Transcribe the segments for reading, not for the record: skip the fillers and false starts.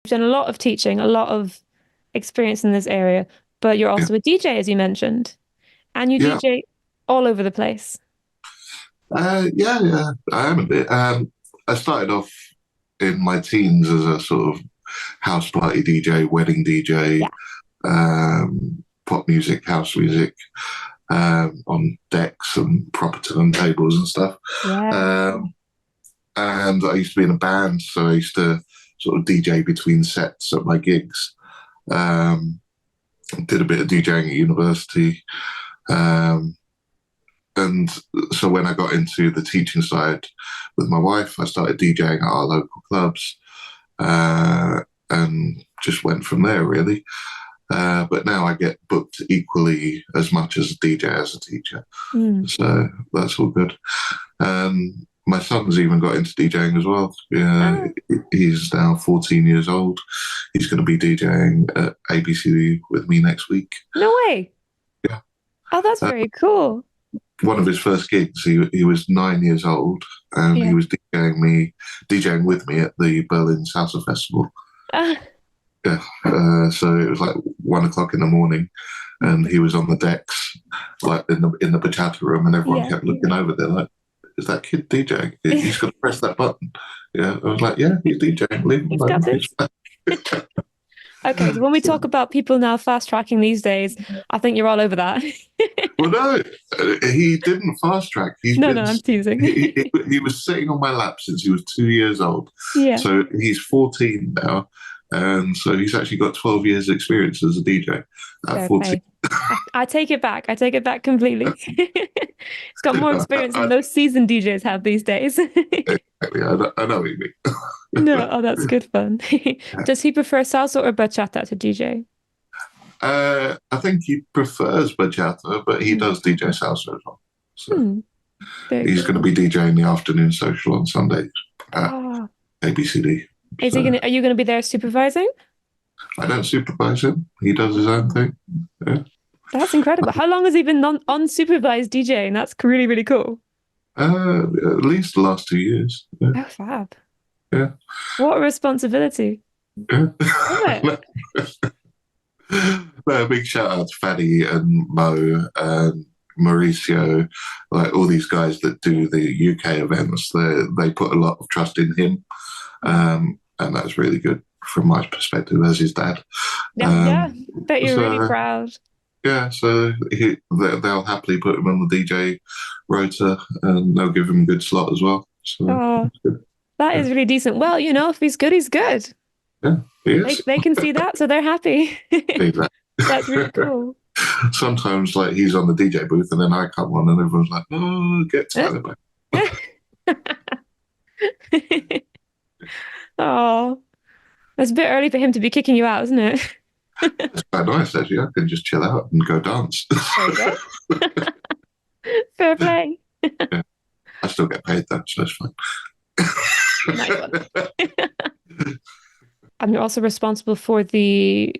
done a lot of teaching, a lot of experience in this area, but you're Yeah. also a DJ, as you mentioned, and you Yeah. DJ all over the place. Yeah, I am a bit. I started off in my teens as a sort of house party DJ, wedding DJ, Yeah. pop music, house music, on decks and proper turntables and stuff. Yeah. Um, and I used to be in a band, so I used to sort of DJ between sets at my gigs. Um, did a bit of DJing at university. Um, and so when I got into the teaching side with my wife, I started DJing at our local clubs, and just went from there, really. But now I get booked equally as much as a DJ as a teacher. Mm. So that's all good. My son's even got into DJing as well. Yeah, Ah, he's now 14 years old. He's going to be DJing at ABCD with me next week. no way. Yeah. Oh, that's Uh, very cool. One of his first gigs, he was 9 years old, and he Yeah. was DJing with me at the Berlin Salsa Festival. Ah, Yeah. So it was like 1 o'clock in the morning, and he was on the decks, like in the bachata room, and everyone yeah. kept looking over there, like, "Is that kid DJing? He's got to press that button." Yeah, I was like, "Yeah, he's DJing. Leave him He's got alone." He's this. fine." Okay, so when we talk So, about people now fast tracking these days, I think you're all over that. well, no, he didn't fast track. No, no, I'm teasing. He was sitting on my lap since he was 2 years old. Yeah, So he's 14 now, and so he's actually got 12 years experience as a DJ at fair 14. play. I take it back. I take it back completely. He's got more experience than I, most seasoned DJs have these days. I know what you mean. No, oh, that's good fun. Does he prefer salsa or bachata to DJ? I think he prefers bachata, but he Hmm. does DJ salsa as well. So Hmm, very he's cool. going to be DJing the afternoon social on Sunday at Oh, ABCD. is he So gonna? Are you gonna be there supervising? I don't supervise him. He does his own Oh, thing. Yeah. that's incredible. How long has he been unsupervised DJing? That's really, really cool. At least the last 2 years. Yeah. Oh, fab. Yeah. What a responsibility. Yeah. Love it. No, a big shout out to Fanny and Mo and Mauricio, like all these guys that do the UK events. They put a lot of trust in him, and that's really good from my perspective as his dad. Yeah, yeah. Um, Bet you're really so proud. yeah, so they'll happily put him on the DJ rota, and they'll give him a good slot as well. So Oh, that's good. that Yeah, is really decent. Well, if he's good, he's good. yeah, he They is. they can see that, so they're happy. Exactly. That's really cool. Sometimes, like, he's on the DJ booth, and then I come on, and everyone's like, "Oh, get Tyler back." Oh, it's a bit early for him to be kicking you out, isn't it? It's quite nice, actually. I can just chill out and go dance. There you go. Fair play. Yeah, I still get paid though, so it's fine. Nice one. And you're also responsible for the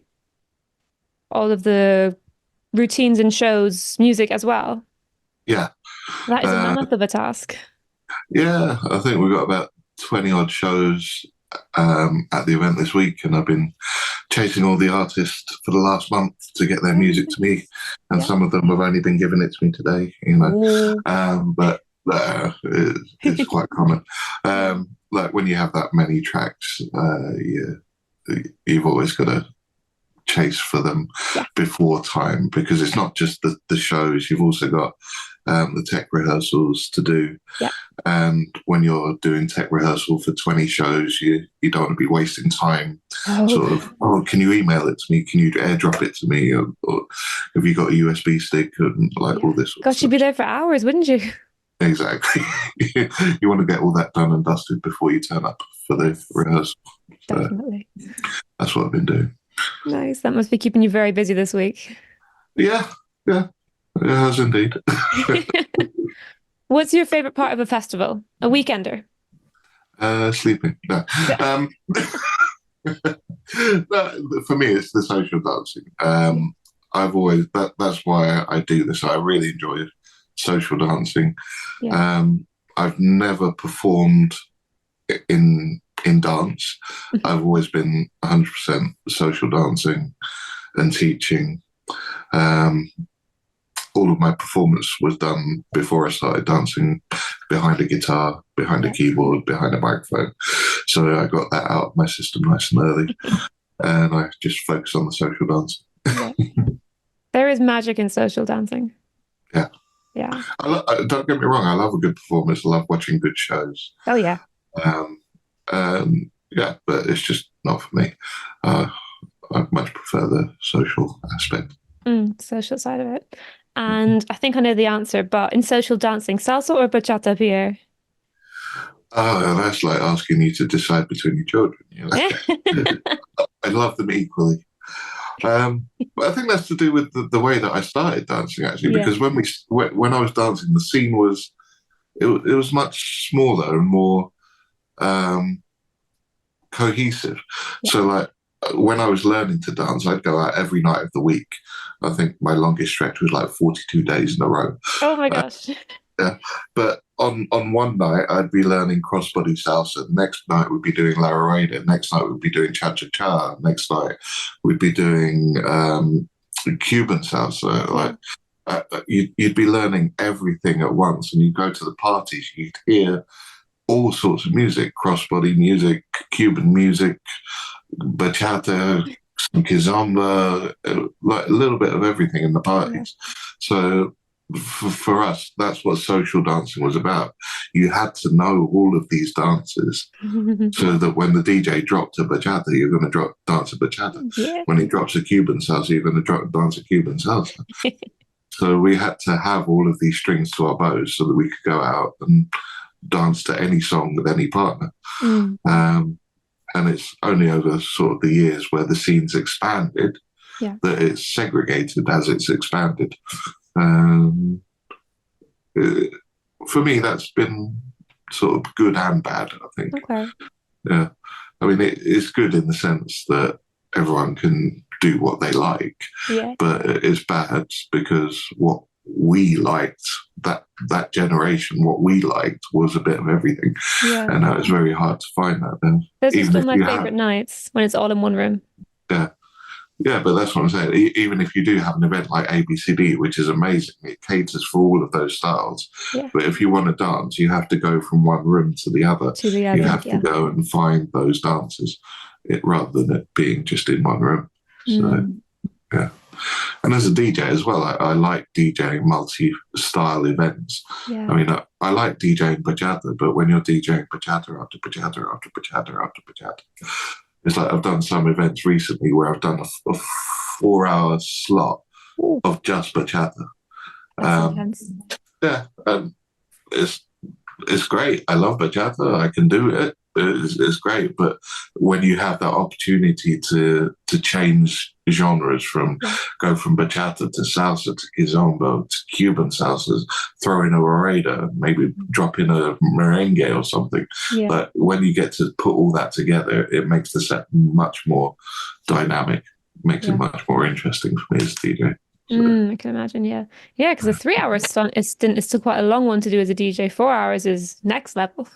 all of the routines and shows, music as well. Yeah, That is a uh, mammoth of a task. yeah. I think we've got about 20 odd shows at the event this week, and I've been chasing all the artists for the last month to get their music to me, and Yeah. some of them have only been giving it to me today, Oh. But it's quite common. Like when you have that many tracks, you've always got to chase for them Yeah. before time, because it's not just the shows. You've also got the tech rehearsals to do. Yeah. And when you're doing tech rehearsal for 20 shows, you don't want to be wasting time. Sort Oh, of, oh, can you email it to me? Can you airdrop it to me? Or have you got a USB stick and like yeah. all this sort of Gosh, you'd stuff? be there for hours, wouldn't you? Exactly. You want to get all that done and dusted before you turn up for the rehearsal. So Definitely. that's what I've been doing. Nice. That must be keeping you very busy this week. Yeah, yeah, it has indeed. What's your favorite part of a festival? A weekender? Sleeping. No. No, for me, it's the social dancing. I've always that's why I do this. I really enjoy social dancing. Yeah. I've never performed in in dance. I've always been 100% social dancing and teaching. Um, all of my performance was done before I started dancing behind a guitar, behind a Yeah. keyboard, behind a microphone. So I got that out of my system nice and early, and I just focused on the social dance. Yeah. There is magic in social dancing. Yeah. Yeah. Don't get me wrong, I love a good performance. I love watching good shows. Oh yeah. Um, yeah, but it's just not for me. Uh, I much prefer the social aspect. Social side of it. And I think I know the answer, but in social dancing, salsa or bachata, Pierre? Oh, that's like asking you to decide between your children. I love them equally. But I think that's to do with the way that I started dancing, actually, Yeah. because when I was dancing, the scene was it was much smaller and more um, cohesive. Yeah. So, like when I was learning to dance, I'd go out every night of the week. I think my longest stretch was like 42 days in a row. Oh my gosh. Yeah. But on one night, I'd be learning crossbody salsa. Next night, we'd be doing La Reina. Next night, we'd be doing cha cha cha. Next night, we'd be doing Cuban salsa. Yeah. Like you'd be learning everything at once, and you go to the parties, you'd hear all sorts of music: crossbody music, Cuban music, bachata, some kizomba, like a little bit of everything in the Yeah. parties. So for us, that's what social dancing was about. You had to know all of these dances so that when the DJ dropped a bachata, you're going to dance a bachata. Yeah. When he drops a Cuban salsa, you're going to dance a Cuban salsa. So we had to have all of these strings to our bows so that we could go out and dance to any song with any partner. And it's only over sort of the years where the scene's expanded Yeah. that it's segregated as it's expanded. Um, for me, that's been sort of good and bad, I think. Okay. Yeah. I mean, it's good in the sense that everyone can do what they like, Yeah. but it's bad because what we liked, that generation, what we liked was a bit of everything. Yeah. And that was very hard to find that then. Those are Even still if my you favorite have, nights when it's all in one room. yeah. Yeah, but that's what I'm saying. Even if you do have an event like ABCD, which is amazing, it caters for all of those styles. Yeah. But if you want to dance, you have to go from one room to the other. To the You other. have to Yeah. go and find those dances rather than it being just in one room. So, yeah. And as a DJ as well, I like DJing multi-style events. Yeah. I mean, I like DJing bachata, but when you're DJing bachata after bachata after bachata after bachata, it's like I've done some events recently where I've done a 4 hour slot Ooh, of just bachata. that's intense. Yeah, it's great. I love bachata. I can do it. It's great. But when you have that opportunity to change genres go from bachata to salsa to kizomba to Cuban salsas, throw in a morena, maybe drop in a merengue or something. Yeah. But when you get to put all that together, it makes the set much more dynamic, makes it much more interesting for me as a DJ. So. I can imagine, yeah. Yeah, because a 3 hour stunt is still quite a long one to do as a DJ. 4 hours is next level.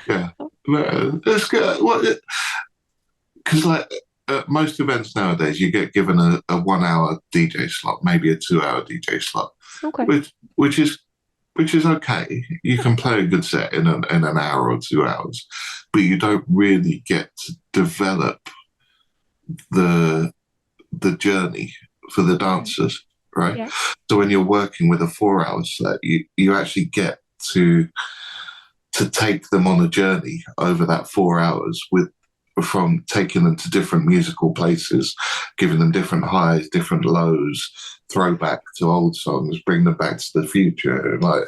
Yeah, no, it's good. Well, because like at most events nowadays, you get given a 1 hour DJ slot, maybe a 2 hour DJ slot, Okay. which is okay. You can play a good set in an hour or 2 hours, but you don't really get to develop the journey for the dancers, right? Yeah. So when you're working with a 4 hour set, you actually get to take them on a journey over that 4 hours from taking them to different musical places, giving them different highs, different lows, throwback to old songs, bring them back to the future, like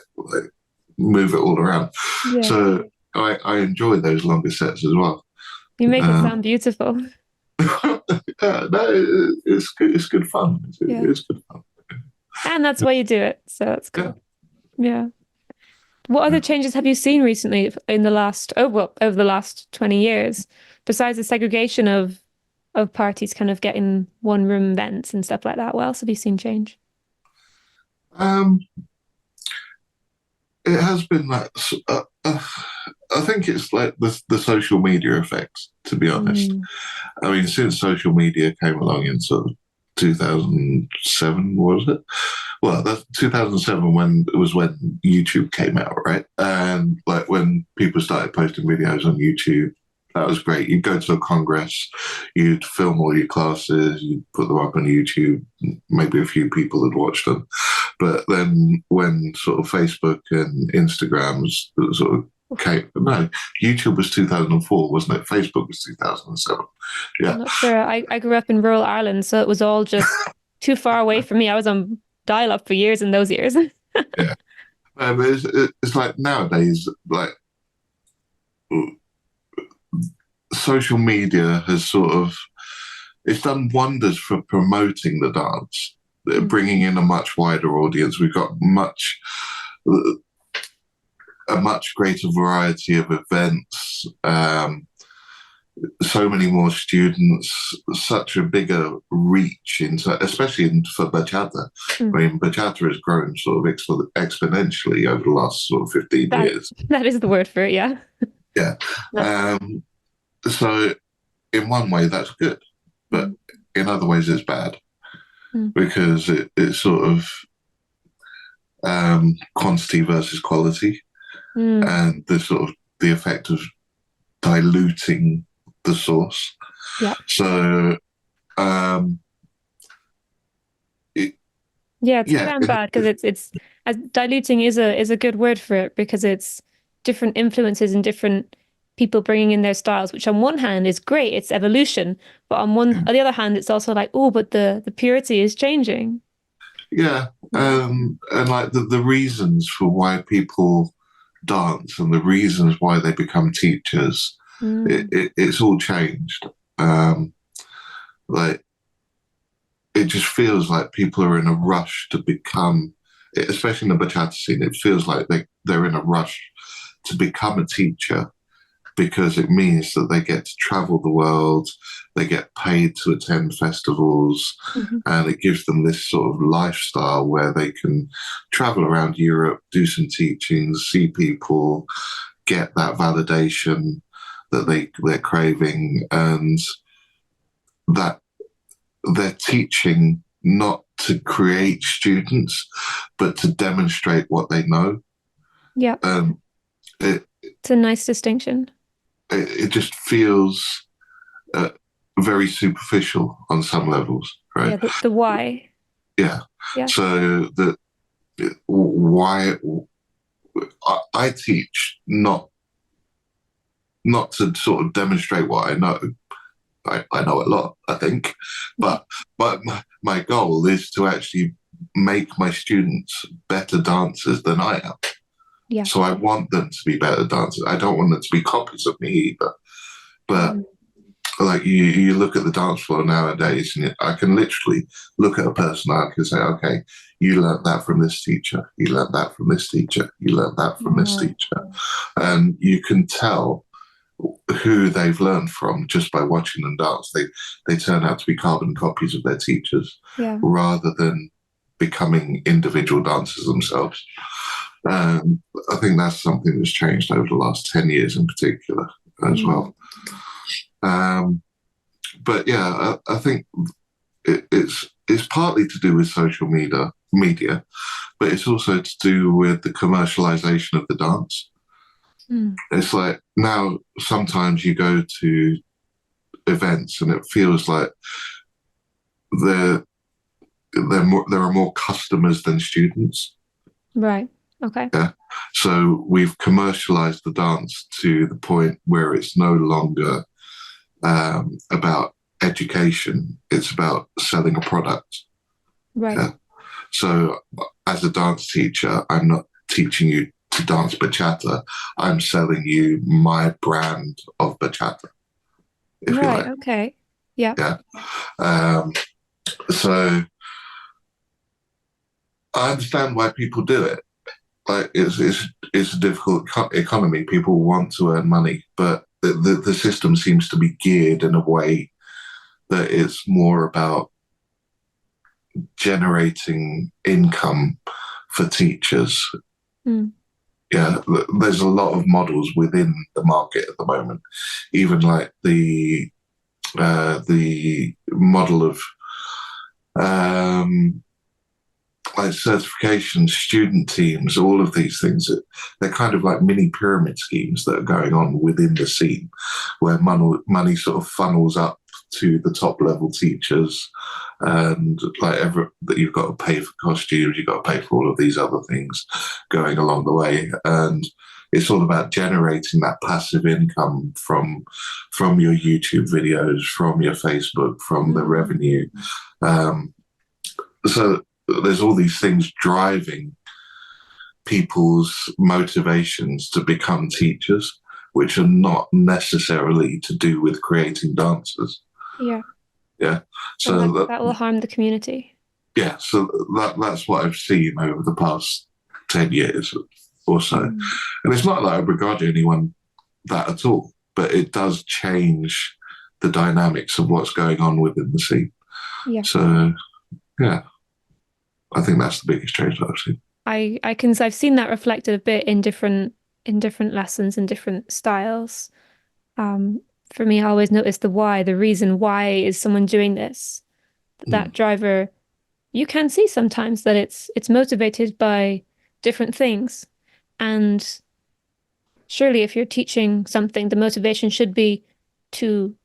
move it all around. Yeah. So I enjoy those longer sets as well. You make it sound beautiful. Yeah, no, it's good. It's good fun. It's good fun. And that's why you do it. So that's cool. Yeah. What other changes have you seen recently in the over the last 20 years, besides the segregation of parties kind of getting one room events and stuff like that? What else have you seen change? Um, it has been like I think it's like the social media effect, to be honest. Mm. I mean, since social media came along in sort of 2007, was it? Well, that's 2007 when YouTube came out, right? And like when people started posting videos on YouTube, that was great. You'd go to a congress, you'd film all your classes, you'd put them up on YouTube. Maybe a few people had watched them. But then when sort of Facebook and Instagram sort of came, no, YouTube was 2004, wasn't it? Facebook was 2007. I'm Yeah. not sure. I grew up in rural Ireland, so it was all just too far away from me. I was on dial-up for years in those years. Yeah. It's like nowadays, like social media has sort of it's done wonders for promoting the dance, bringing in a much wider audience. We've got a much greater variety of events, so many more students, such a bigger reach into, especially for bachata. I mean, bachata has grown sort of exponentially over the last sort of 15 years. That is the word for it, yeah. Yeah. So in one way, that's good, but in other ways, it's bad because it's sort of quantity versus quality, and the effect of diluting the source. Yeah. So, it's good and bad because it's as diluting is a good word for it because it's different influences and different people bringing in their styles, which on one hand is great, it's evolution, but on the other hand, it's also like, oh, but the purity is changing. Yeah, and like the reasons for why people dance and the reasons why they become teachers, it's all changed. Like it just feels like people are in a rush to become, especially in the bachata scene, it feels like they're in a rush to become a teacher because it means that they get to travel the world, they get paid to attend festivals, and it gives them this sort of lifestyle where they can travel around Europe, do some teachings, see people, get that validation that they're craving, and that they're teaching not to create students, but to demonstrate what they know. Yeah. It's a nice distinction. It just feels very superficial on some levels, right? Yeah, the why. Yeah. Yeah. So why I teach not to sort of demonstrate what I know. I know a lot, I think, but my goal is to actually make my students better dancers than I am. Yeah. So I want them to be better dancers. I don't want them to be copies of me either. But like you look at the dance floor nowadays, and I can literally look at a person. I can say, okay, you learned that from this teacher. You learned that from this teacher. You learned that from this teacher, and you can tell who they've learned from just by watching them dance. They turn out to be carbon copies of their teachers, rather than becoming individual dancers themselves. I think that's something that's changed over the last 10 years in particular as well. But yeah, I think it's partly to do with social media, but it's also to do with the commercialization of the dance. It's like now sometimes you go to events and it feels like there are more customers than students. Right. Okay. Yeah. So we've commercialized the dance to the point where it's no longer about education. It's about selling a product. Right. Yeah. So as a dance teacher, I'm not teaching you to dance bachata. I'm selling you my brand of bachata. If you like. Okay. Yeah. Yeah. So I understand why people do it. Like it's a difficult economy. People want to earn money, but the system seems to be geared in a way that it's more about generating income for teachers yeah, there's a lot of models within the market at the moment. Even like the model of like certification, student teams, all of these things. They're kind of like mini pyramid schemes that are going on within the scene, where money sort of funnels up to the top level teachers, and like that you've got to pay for costumes, you've got to pay for all of these other things going along the way, and it's all about generating that passive income from your YouTube videos, from your Facebook, from the revenue. So there's all these things driving people's motivations to become teachers, which are not necessarily to do with creating dancers. Yeah. Yeah. So that will harm the community. Yeah. So that's what I've seen over the past 10 years or so. And it's not that I begrudge anyone that at all, but it does change the dynamics of what's going on within the scene. Yeah. So, yeah, I think that's the biggest change that I've seen. I've seen that reflected a bit in different lessons and different styles. For me, I always notice the why, the reason why is someone doing this. That driver, you can see sometimes that it's motivated by different things. And surely if you're teaching something, the motivation should be to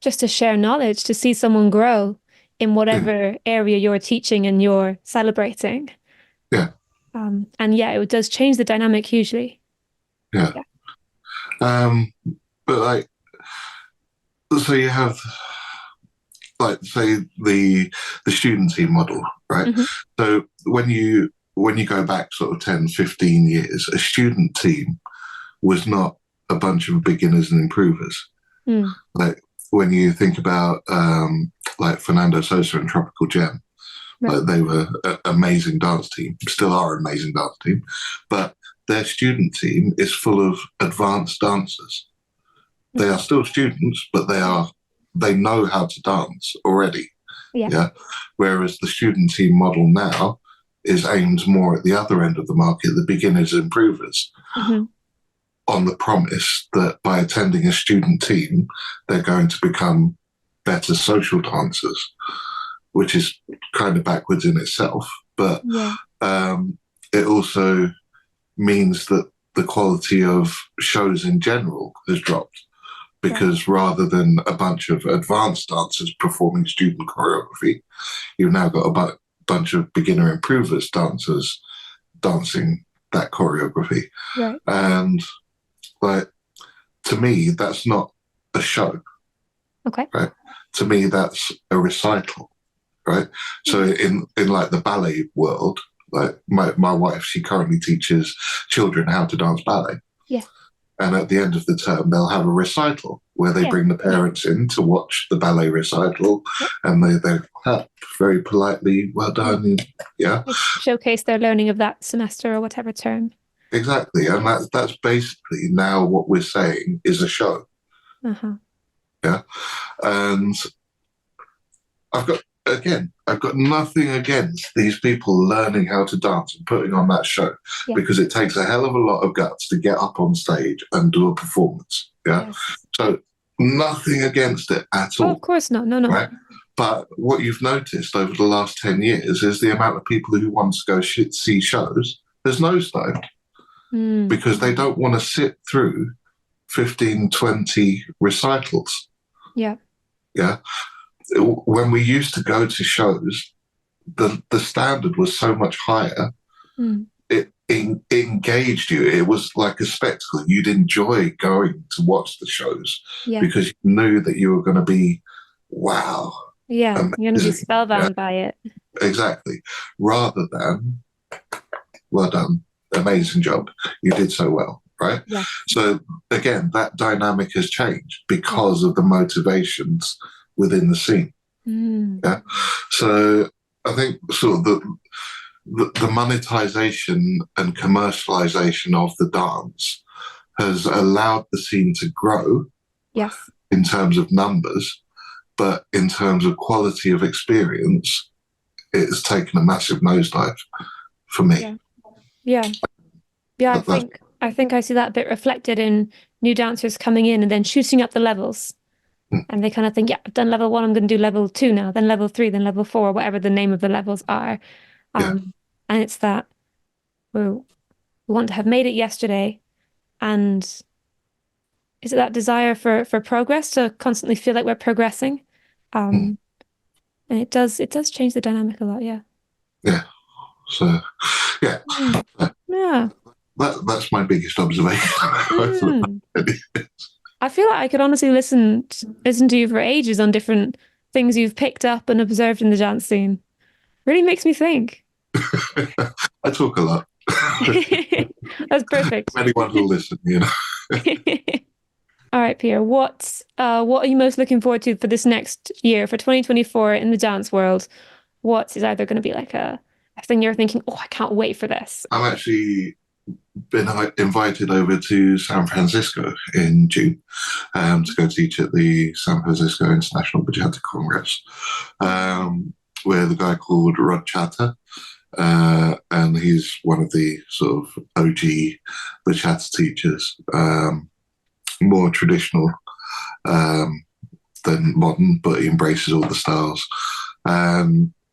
share knowledge, to see someone grow in whatever area you're teaching and you're celebrating. Yeah. And yeah, it does change the dynamic hugely. Yeah. But like, so you have like, say the student team model, right? So when you go back sort of 10, 15 years, a student team was not a bunch of beginners and improvers. Like when you think about like Fernando Sosa and Tropical Gem, like they were an amazing dance team, still are an amazing dance team, but their student team is full of advanced dancers. They are still students, but they know how to dance already. Yeah. Whereas the student team model now is aimed more at the other end of the market, the beginners and improvers, on the promise that by attending a student team, they're going to become better social dancers, which is kind of backwards in itself. But it also means that the quality of shows in general has dropped, because rather than a bunch of advanced dancers performing student choreography, you've now got a bunch of beginner improvers dancers dancing that choreography. And like, to me, that's not a show. Right? To me, that's a recital. Right? So in like the ballet world, like my wife, she currently teaches children how to dance ballet. And at the end of the term, they'll have a recital where they bring the parents in to watch the ballet recital, and they clap very politely, well done. Yeah. Showcase their learning of that semester or whatever term. Exactly. And that's basically now what we're saying is a show. Yeah. And I've got nothing against these people learning how to dance and putting on that show, because it takes a hell of a lot of guts to get up on stage and do a performance. Yeah. So nothing against it at all. Of course not. No. Right. But what you've noticed over the last 10 years is the amount of people who want to go see shows has nosedived, because they don't want to sit through 15, 20 recitals. Yeah. When we used to go to shows, the standard was so much higher. It engaged you. It was like a spectacle. You'd enjoy going to watch the shows because you knew that you were going to be, wow. Yeah, amazing. You're going to be spellbound by it. Exactly. Rather than, well done, amazing job, you did so well. Right? So again, that dynamic has changed because of the motivations within the scene. Yeah. So I think sort of the monetization and commercialization of the dance has allowed the scene to grow. In terms of numbers, but in terms of quality of experience, it's taken a massive nosedive for me. I think I think I see that a bit reflected in new dancers coming in and then shooting up the levels. And they kind of think, yeah, I've done level 1, I'm going to do level 2 now, then level 3, then level 4, whatever the name of the levels are. Yeah. And it's that we want to have made it yesterday. And is it that desire for progress, to constantly feel like we're progressing? And it does change the dynamic a lot, yeah. Yeah. So, yeah. Yeah. That's my biggest observation. I feel like I could honestly listen to you for ages on different things you've picked up and observed in the dance scene. Really makes me think. I talk a lot. That's perfect. Anyone who'll listen, you know. All right, Pierre, what are you most looking forward to for this next year, for 2024 in the dance world? What is either going to be like a thing you're thinking, oh, I can't wait for this? I've actually been invited over to San Francisco in June to go teach at the San Francisco International Bachata Congress with a guy called Rod Chatter. And he's one of the sort of OG bachata teachers, more traditional than modern, but he embraces all the styles.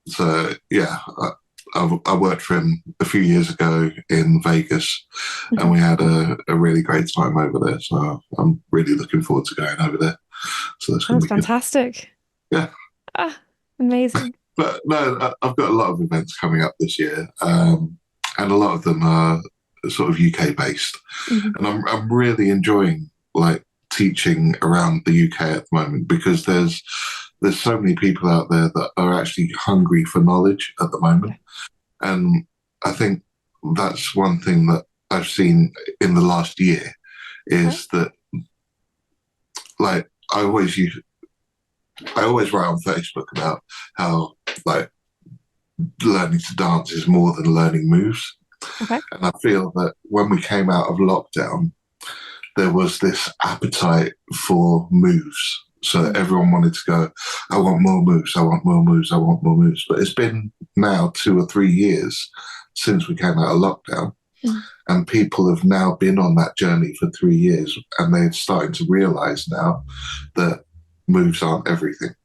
So yeah, I worked for him a few years ago in Vegas, and we had a really great time over there. So I'm really looking forward to going over there. So that's fantastic. Good. Yeah. Amazing. But no, I've got a lot of events coming up this year, and a lot of them are sort of UK based, and I'm really enjoying like teaching around the UK at the moment, because there's so many people out there that are actually hungry for knowledge at the moment, and I think that's one thing that I've seen in the last year is that, like, I always write on Facebook about how like learning to dance is more than learning moves. And I feel that when we came out of lockdown, there was this appetite for moves. So everyone wanted to go, I want more moves, I want more moves, I want more moves. But it's been now 2 or 3 years since we came out of lockdown. And people have now been on that journey for 3 years, and they're starting to realize now that moves aren't everything.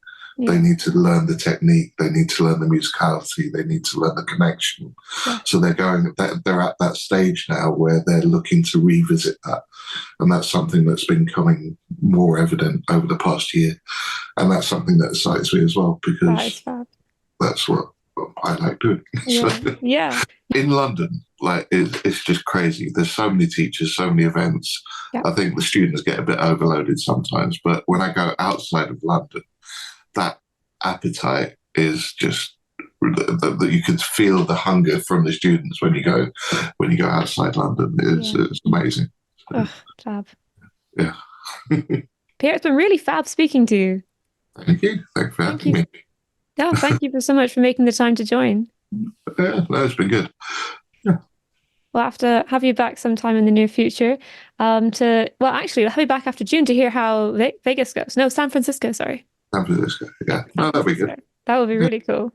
They need to learn the technique, they need to learn the musicality, they need to learn the connection. So they're at that stage now where they're looking to revisit that. And that's something that's been coming more evident over the past year. And that's something that excites me as well, because that's what I like doing. In London, like it's just crazy. There's so many teachers, so many events. I think the students get a bit overloaded sometimes. But when I go outside of London, that appetite is just that you can feel the hunger from the students when you go outside London. It's amazing. Fab. Yeah. Pierre, it's been really fab speaking to you. Thank you. Thanks for having me. Yeah, thank you so much for making the time to join. Yeah, no, it's been good. Yeah. We'll have to have you back sometime in the near future. Actually, we'll have you back after June to hear how Vegas goes. No, San Francisco, sorry. San Francisco, yeah. No, that'd be good. That would be really cool.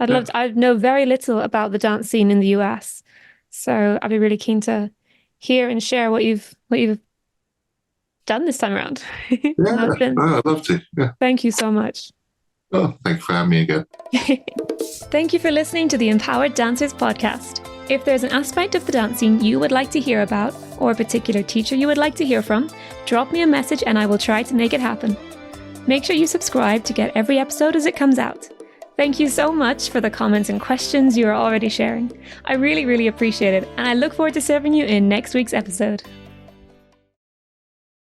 I'd love to. I know very little about the dance scene in the US, so I'd be really keen to hear and share what you've done this time around. Yeah, I'd love to. Yeah. Thank you so much. Oh, thanks for having me again. Thank you for listening to the Empowered Dancers podcast. If there's an aspect of the dance scene you would like to hear about, or a particular teacher you would like to hear from, drop me a message and I will try to make it happen. Make sure you subscribe to get every episode as it comes out. Thank you so much for the comments and questions you are already sharing. I really, really appreciate it, and I look forward to serving you in next week's episode.